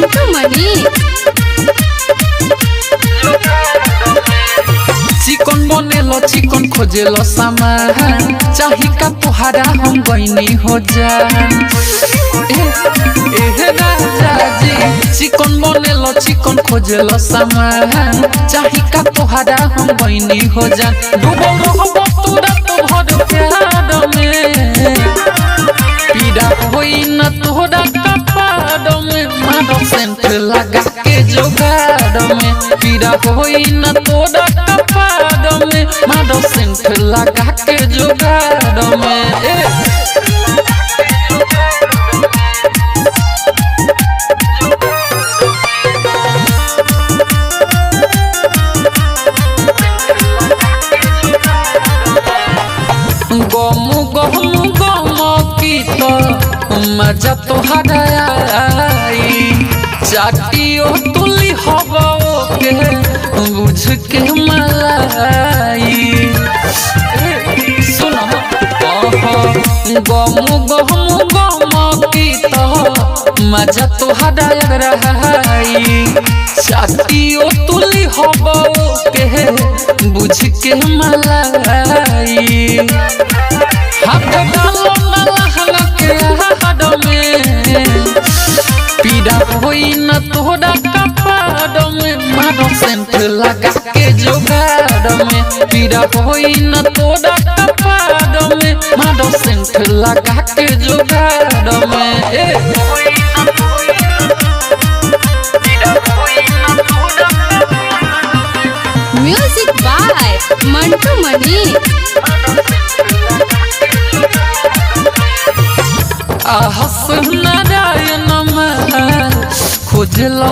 मंटू मनी चिकन बनेलो चिकन खोजेलो सामान चाही का तुहारा हम बहनी हो जान राजा जी चिकन बनेलो चिकन खोजेलो सामान चाही का तुहारा हम बहनी हो जान डूबो रहबो तोरा तो भर प्यार में पीड़ा होई न तोरा कपाड़ में मारो सेंट लगा के जोगाड़ में पीड़ा होई न तोरा कपाड़ में मारो सेंट लगा के जोगाड़ में गमु गमु गम की तो मजा तोहरा आई चाटियो तुली हवा के बुझ के मलाई सुनो गमु गमु गम की तो मजा तोहरा आई चाटियो तुली हवा के बुझ के मलाई हाथ डालो नलहन के हाड में पीड़ा होई न तोरा कपाड़ में मारो सेंट लगा के जोगाड़ में पीड़ा होई न तोरा कपाड़ में मारो सेंट लगा के जोगाड़ में म्यूजिक बाय मंटू मनी आहस नारायण खोजलो